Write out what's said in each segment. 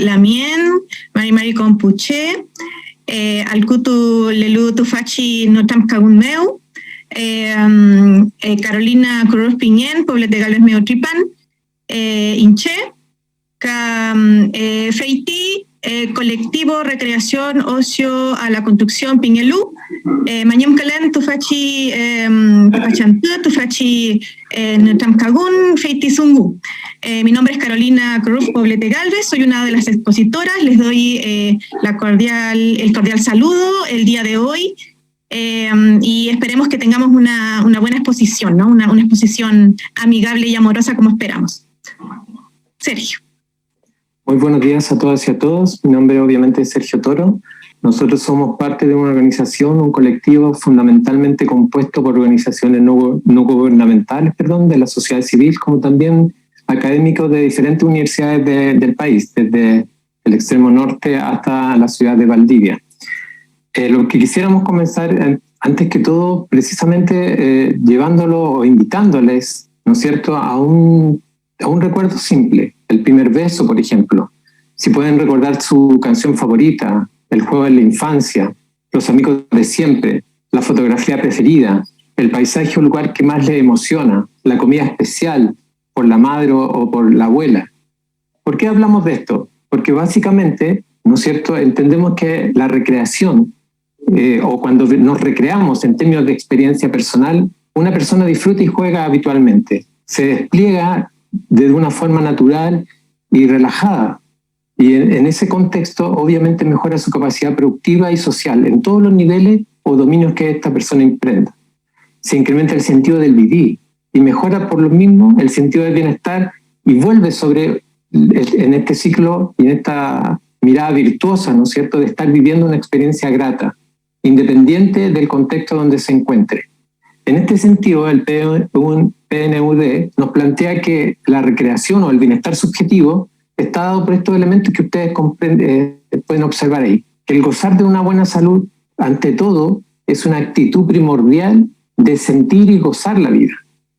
Lamien, Mari Compuche, Alkutu Lelu Tufachi Notam Kagunmeu, Carolina Cruz Piñén, Poblete Galvez Meo Tripan, Inche, Feiti, Colectivo Recreación Ocio a la Construcción Piñelú, Mañem Calen Tufachi Tupachantú, Tufachi Notam Kagun, Feiti Zungu. Mi nombre es Carolina Cruz Poblete Galvez, soy una de las expositoras, les doy el cordial saludo el día de hoy y esperemos que tengamos una buena exposición, ¿no? Una exposición amigable y amorosa como esperamos. Sergio. Muy buenos días a todas y a todos, mi nombre obviamente es Sergio Toro. Nosotros somos parte de una organización, un colectivo fundamentalmente compuesto por organizaciones no gubernamentales, de la sociedad civil, como también académicos de diferentes universidades del país, desde el extremo norte hasta la ciudad de Valdivia. Lo que quisiéramos comenzar, antes que todo, precisamente llevándolo o invitándoles, ¿no es cierto?, a un recuerdo simple. El primer beso, por ejemplo. Si pueden recordar su canción favorita, el juego de la infancia, los amigos de siempre, la fotografía preferida, el paisaje o lugar que más les emociona, la comida especial, por la madre o por la abuela. ¿Por qué hablamos de esto? Porque básicamente, ¿no es cierto?, entendemos que la recreación, o cuando nos recreamos en términos de experiencia personal, una persona disfruta y juega habitualmente. Se despliega de una forma natural y relajada. Y en ese contexto, obviamente, mejora su capacidad productiva y social en todos los niveles o dominios que esta persona emprenda. Se incrementa el sentido del vivir y mejora por lo mismo el sentido del bienestar y vuelve sobre, en este ciclo y en esta mirada virtuosa, ¿no es cierto?, de estar viviendo una experiencia grata, independiente del contexto donde se encuentre. En este sentido, el PNUD nos plantea que la recreación o el bienestar subjetivo está dado por estos elementos que ustedes pueden observar ahí. Que el gozar de una buena salud, ante todo, es una actitud primordial de sentir y gozar la vida,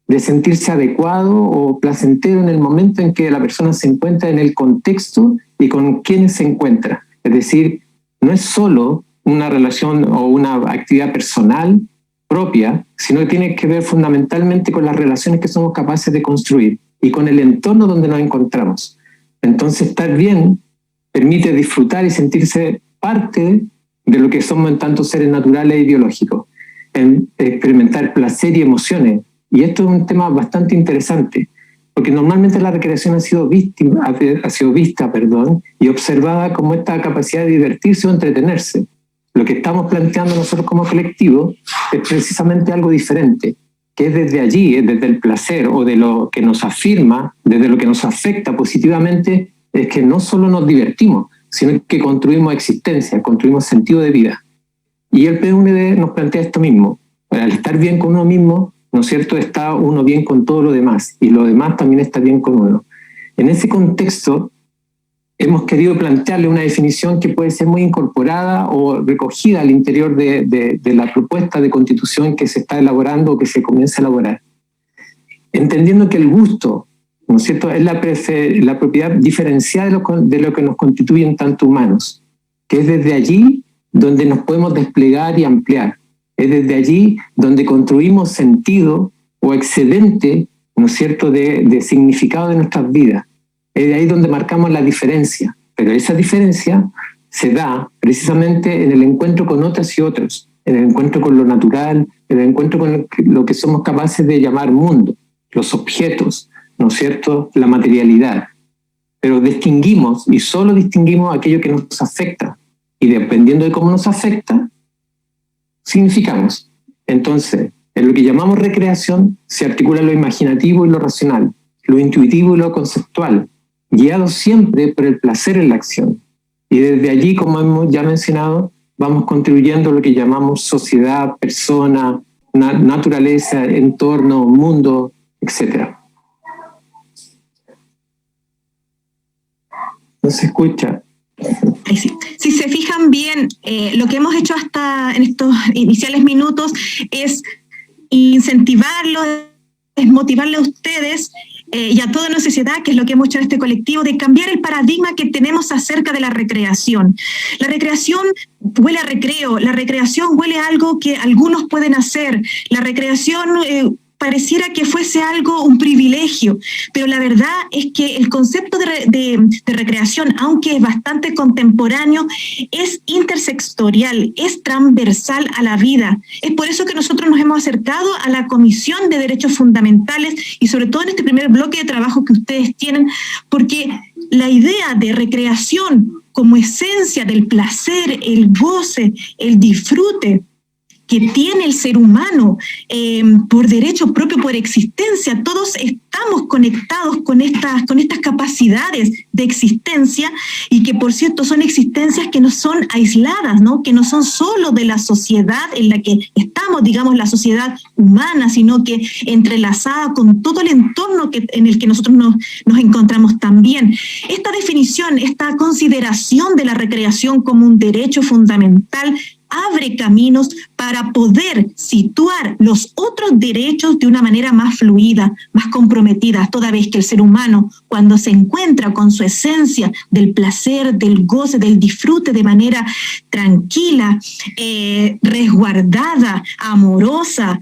de sentirse adecuado o placentero en el momento en que la persona se encuentra en el contexto y con quienes se encuentra. Es decir, no es solo una relación o una actividad personal propia, sino que tiene que ver fundamentalmente con las relaciones que somos capaces de construir y con el entorno donde nos encontramos. Entonces, estar bien permite disfrutar y sentirse parte de lo que somos en tantos seres naturales y biológicos, en experimentar placer y emociones. Y esto es un tema bastante interesante, porque normalmente la recreación ha sido vista y observada como esta capacidad de divertirse o entretenerse. Lo que estamos planteando nosotros como colectivo es precisamente algo diferente, que es desde allí, es desde el placer o de lo que nos afirma, desde lo que nos afecta positivamente, es que no solo nos divertimos, sino que construimos existencia, construimos sentido de vida. Y el PNUD nos plantea esto mismo. Al estar bien con uno mismo, ¿no es cierto?, está uno bien con todo lo demás, y lo demás también está bien con uno. En ese contexto, hemos querido plantearle una definición que puede ser muy incorporada o recogida al interior de la propuesta de constitución que se está elaborando o que se comienza a elaborar. Entendiendo que el gusto, ¿no es cierto?, es la propiedad diferenciada de lo que nos constituye en tanto humanos, que es desde allí donde nos podemos desplegar y ampliar. Es desde allí donde construimos sentido o excedente, ¿no es cierto?, de significado de nuestras vidas. Es de ahí donde marcamos la diferencia, pero esa diferencia se da precisamente en el encuentro con otras y otros, en el encuentro con lo natural, en el encuentro con lo que somos capaces de llamar mundo, los objetos, ¿no es cierto?, la materialidad. Pero distinguimos, y solo distinguimos aquello que nos afecta, y dependiendo de cómo nos afecta, significamos. Entonces, en lo que llamamos recreación se articula lo imaginativo y lo racional, lo intuitivo y lo conceptual, guiados siempre por el placer en la acción. Y desde allí, como hemos ya mencionado, vamos contribuyendo a lo que llamamos sociedad, persona, naturaleza, entorno, mundo, etc. ¿No se escucha? Sí. Si se fijan bien, lo que hemos hecho hasta en estos iniciales minutos es incentivarlos es motivarle a ustedes y a toda la sociedad, que es lo que hemos hecho en este colectivo, de cambiar el paradigma que tenemos acerca de la recreación. La recreación huele a recreo, la recreación huele a algo que algunos pueden hacer, la recreación pareciera que fuese algo, un privilegio, pero la verdad es que el concepto de recreación, aunque es bastante contemporáneo, es intersectorial, es transversal a la vida. Es por eso que nosotros nos hemos acercado a la Comisión de Derechos Fundamentales y sobre todo en este primer bloque de trabajo que ustedes tienen, porque la idea de recreación como esencia del placer, el goce, el disfrute que tiene el ser humano por derecho propio, por existencia. Todos estamos conectados con estas capacidades de existencia y que, por cierto, son existencias que no son aisladas, ¿no? Que no son solo de la sociedad en la que estamos, digamos, la sociedad humana, sino que entrelazada con todo el entorno en el que nosotros nos encontramos también. Esta definición, esta consideración de la recreación como un derecho fundamental abre caminos para poder situar los otros derechos de una manera más fluida, más comprometida, toda vez que el ser humano, cuando se encuentra con su esencia del placer, del goce, del disfrute de manera tranquila, resguardada, amorosa,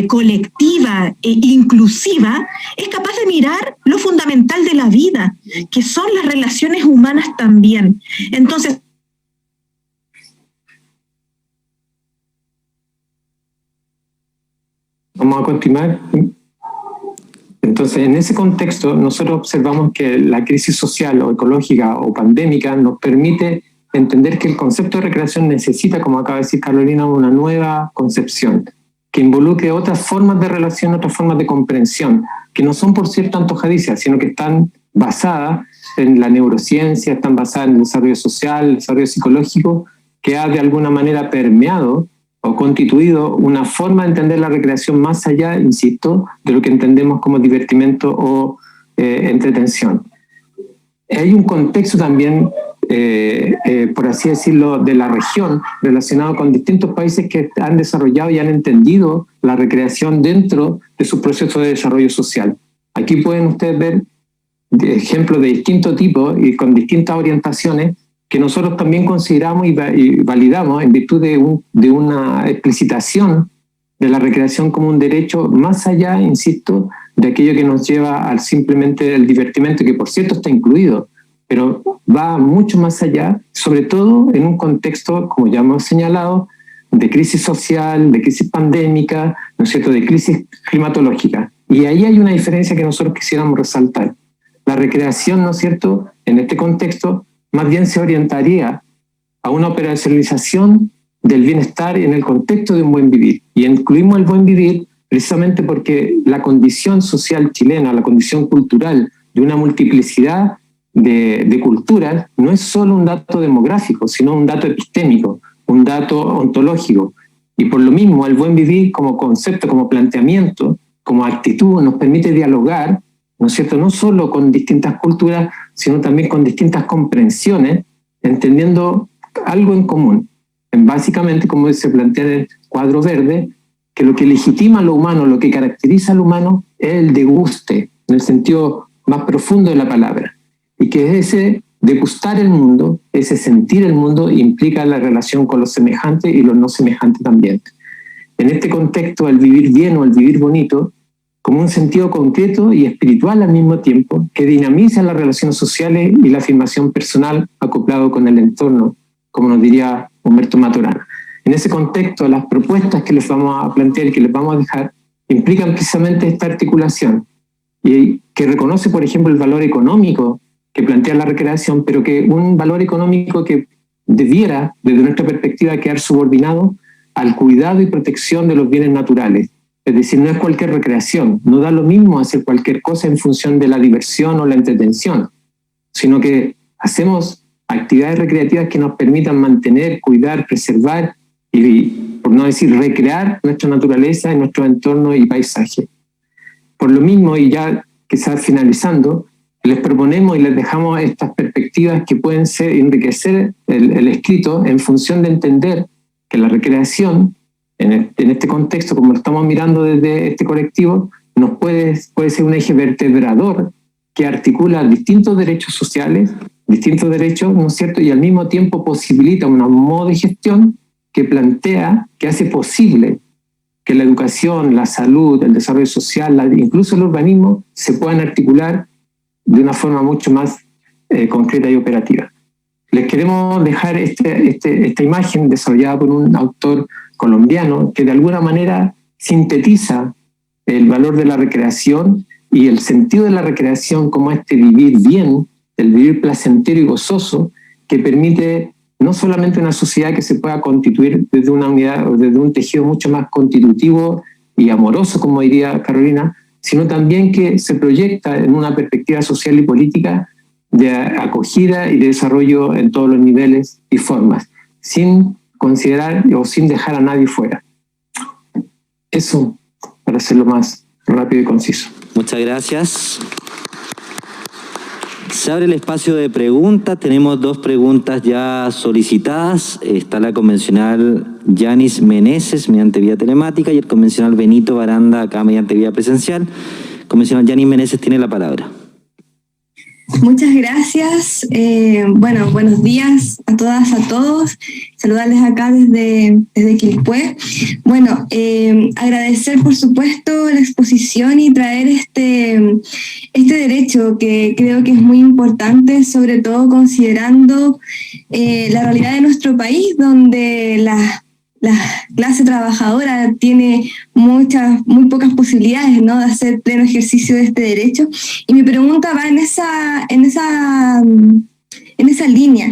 colectiva e inclusiva, es capaz de mirar lo fundamental de la vida, que son las relaciones humanas también. Entonces, vamos a continuar. Entonces, en ese contexto, nosotros observamos que la crisis social o ecológica o pandémica nos permite entender que el concepto de recreación necesita, como acaba de decir Carolina, una nueva concepción que involucre otras formas de relación, otras formas de comprensión, que no son, por cierto, antojadicias, sino que están basadas en la neurociencia, están basadas en el desarrollo social, el desarrollo psicológico, que ha de alguna manera permeado o constituido una forma de entender la recreación más allá, insisto, de lo que entendemos como divertimento o entretención. Hay un contexto también, por así decirlo, de la región, relacionado con distintos países que han desarrollado y han entendido la recreación dentro de su proceso de desarrollo social. Aquí pueden ustedes ver ejemplos de distinto tipo y con distintas orientaciones que nosotros también consideramos y validamos en virtud de una explicitación de la recreación como un derecho más allá, insisto, de aquello que nos lleva al simplemente el divertimento, que por cierto está incluido, pero va mucho más allá, sobre todo en un contexto, como ya hemos señalado, de crisis social, de crisis pandémica, ¿no es cierto?, de crisis climatológica. Y ahí hay una diferencia que nosotros quisiéramos resaltar. La recreación, ¿no es cierto?, en este contexto, más bien se orientaría a una operacionalización del bienestar en el contexto de un buen vivir. Y incluimos el buen vivir precisamente porque la condición social chilena, la condición cultural de una multiplicidad de culturas, no es solo un dato demográfico, sino un dato epistémico, un dato ontológico. Y por lo mismo, el buen vivir como concepto, como planteamiento, como actitud, nos permite dialogar, ¿no es cierto?, no solo con distintas culturas, sino también con distintas comprensiones, entendiendo algo en común. Básicamente, como se plantea en el cuadro verde, que lo que legitima a lo humano, lo que caracteriza al humano, es el deguste, en el sentido más profundo de la palabra. Y que ese degustar el mundo, ese sentir el mundo, implica la relación con los semejantes y los no semejantes también. En este contexto, el vivir bien o el vivir bonito, como un sentido concreto y espiritual al mismo tiempo, que dinamiza las relaciones sociales y la afirmación personal acoplado con el entorno, como nos diría Humberto Maturana. En ese contexto, las propuestas que les vamos a plantear y que les vamos a dejar implican precisamente esta articulación, y que reconoce, por ejemplo, el valor económico que plantea la recreación, pero que un valor económico que debiera, desde nuestra perspectiva, quedar subordinado al cuidado y protección de los bienes naturales. Es decir, no es cualquier recreación, no da lo mismo hacer cualquier cosa en función de la diversión o la entretención, sino que hacemos actividades recreativas que nos permitan mantener, cuidar, preservar y, por no decir, recrear nuestra naturaleza, nuestro entorno y paisaje. Por lo mismo, y ya quizás finalizando, les proponemos y les dejamos estas perspectivas que pueden ser enriquecer el escrito en función de entender que la recreación, en este contexto, como lo estamos mirando desde este colectivo, puede ser un eje vertebrador que articula distintos derechos sociales, distintos derechos, ¿no es cierto?, y al mismo tiempo posibilita un modo de gestión que plantea, que hace posible que la educación, la salud, el desarrollo social, incluso el urbanismo, se puedan articular de una forma mucho más concreta y operativa. Les queremos dejar esta imagen desarrollada por un autor colombiano que de alguna manera sintetiza el valor de la recreación y el sentido de la recreación como vivir bien, el vivir placentero y gozoso, que permite no solamente una sociedad que se pueda constituir desde una unidad, desde un tejido mucho más constitutivo y amoroso, como diría Carolina, sino también que se proyecta en una perspectiva social y política de acogida y de desarrollo en todos los niveles y formas, sin considerar o sin dejar a nadie fuera. Eso, para hacerlo más rápido y conciso. Muchas gracias. Se abre el espacio de preguntas. Tenemos 2 preguntas ya solicitadas. Está la convencional Yanis Meneses, mediante vía telemática, y el convencional Benito Baranda, acá mediante vía presencial. Convencional Yanis Meneses tiene la palabra. Muchas gracias. Buenos días a todas, a todos. Saludarles acá desde Quilpué. Agradecer, por supuesto, la exposición y traer este derecho que creo que es muy importante, sobre todo considerando la realidad de nuestro país, donde la clase trabajadora tiene muy pocas posibilidades, ¿no?, de hacer pleno ejercicio de este derecho. Y mi pregunta va en esa línea.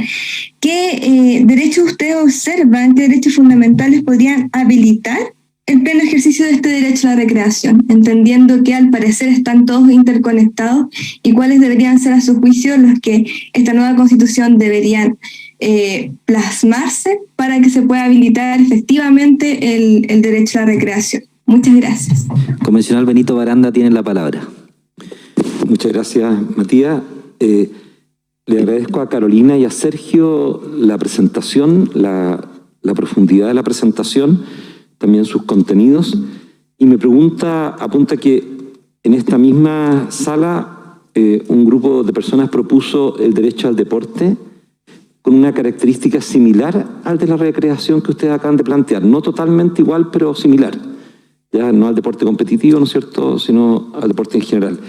¿Qué derechos ustedes observan, qué derechos fundamentales podrían habilitar el pleno ejercicio de este derecho a la recreación, entendiendo que al parecer están todos interconectados, y cuáles deberían ser a su juicio los que esta nueva Constitución deberían plasmarse para que se pueda habilitar efectivamente el derecho a la recreación? Muchas gracias. Convencional Benito Baranda tiene la palabra. Muchas gracias, Matías. Le agradezco a Carolina y a Sergio la presentación, la profundidad de la presentación, también sus contenidos. Y mi pregunta apunta que en esta misma sala un grupo de personas propuso el derecho al deporte con una característica similar al de la recreación que ustedes acaban de plantear. No totalmente igual, pero similar. Ya no al deporte competitivo, ¿no es cierto?, sino al deporte en general.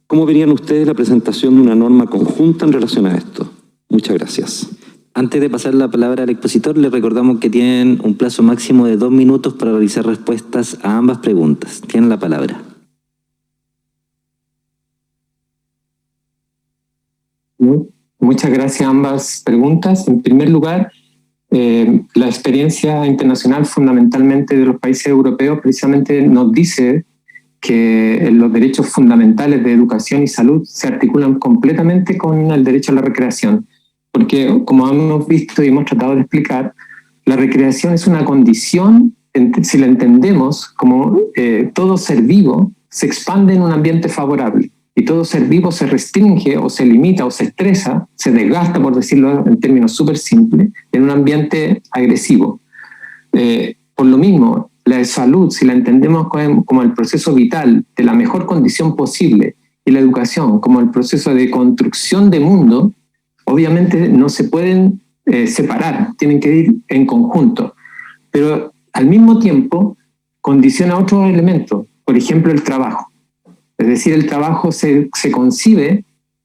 ¿Cómo verían ustedes la presentación de una norma conjunta en relación a esto? Muchas gracias. Antes de pasar la palabra al expositor, les recordamos que tienen un plazo máximo de 2 minutos para realizar respuestas a ambas preguntas. Tienen la palabra. Muchas gracias a ambas preguntas. En primer lugar, la experiencia internacional fundamentalmente de los países europeos precisamente nos dice que los derechos fundamentales de educación y salud se articulan completamente con el derecho a la recreación. Porque, como hemos visto y hemos tratado de explicar, la recreación es una condición, si la entendemos como todo ser vivo se expande en un ambiente favorable, y todo ser vivo se restringe o se limita o se estresa, se desgasta, por decirlo en términos súper simples, en un ambiente agresivo. Por lo mismo, la salud, si la entendemos como el proceso vital de la mejor condición posible, y la educación como el proceso de construcción de mundo, obviamente no se pueden separar, tienen que ir en conjunto. Pero al mismo tiempo condiciona otros elementos, por ejemplo el trabajo. Es decir, el trabajo se concibe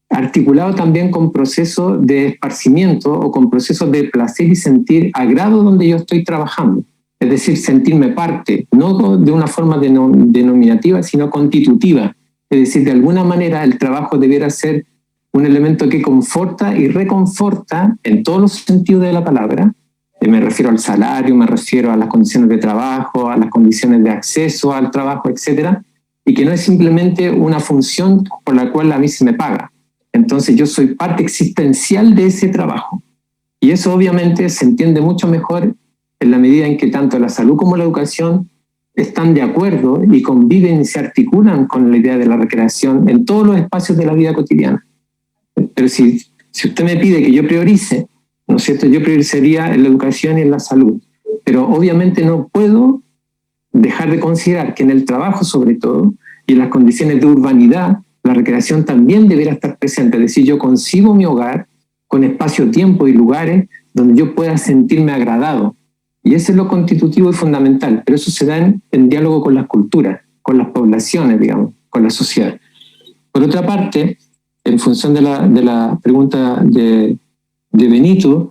articulado también con procesos de esparcimiento o con procesos de placer y sentir agrado donde yo estoy trabajando. Es decir, sentirme parte, no de una forma denominativa, sino constitutiva. Es decir, de alguna manera el trabajo debiera ser un elemento que conforta y reconforta en todos los sentidos de la palabra. Me refiero al salario, me refiero a las condiciones de trabajo, a las condiciones de acceso al trabajo, etcétera, y que no es simplemente una función por la cual a mí se me paga. Entonces yo soy parte existencial de ese trabajo. Y eso obviamente se entiende mucho mejor en la medida en que tanto la salud como la educación están de acuerdo y conviven y se articulan con la idea de la recreación en todos los espacios de la vida cotidiana. Pero si usted me pide que yo priorice, ¿no es cierto?, yo priorizaría en la educación y en la salud. Pero obviamente no puedo dejar de considerar que en el trabajo, sobre todo, y en las condiciones de urbanidad, la recreación también deberá estar presente. Es decir, yo concibo mi hogar con espacio, tiempo y lugares donde yo pueda sentirme agradado. Y eso es lo constitutivo y fundamental, pero eso se da en diálogo con las culturas, con las poblaciones, digamos, con la sociedad. Por otra parte, en función de la pregunta de Benito,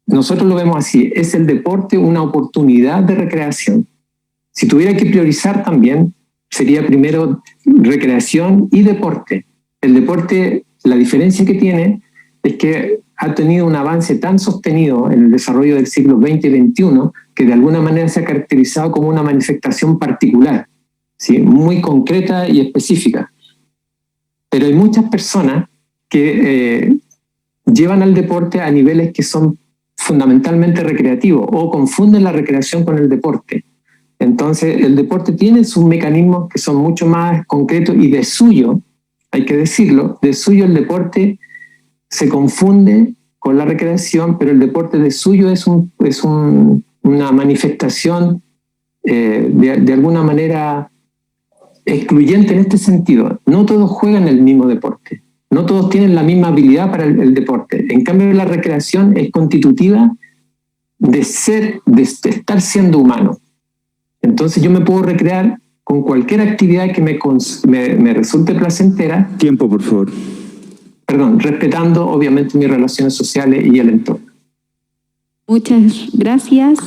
nosotros lo vemos así: es el deporte una oportunidad de recreación. Si tuviera que priorizar también, sería primero recreación y deporte. El deporte, la diferencia que tiene es que ha tenido un avance tan sostenido en el desarrollo del siglo XX y XXI que de alguna manera se ha caracterizado como una manifestación particular, ¿sí? Muy concreta y específica. Pero hay muchas personas que llevan al deporte a niveles que son fundamentalmente recreativos o confunden la recreación con el deporte. Entonces, el deporte tiene sus mecanismos que son mucho más concretos y de suyo, hay que decirlo, de suyo el deporte se confunde con la recreación, pero el deporte de suyo es una manifestación de alguna manera excluyente en este sentido. No todos juegan el mismo deporte, no todos tienen la misma habilidad para el deporte. En cambio, la recreación es constitutiva de estar siendo humano. Entonces yo me puedo recrear con cualquier actividad que me resulte placentera. Tiempo, por favor. Perdón, respetando obviamente mis relaciones sociales y el entorno. Muchas gracias.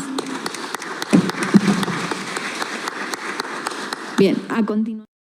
Bien, a continuación.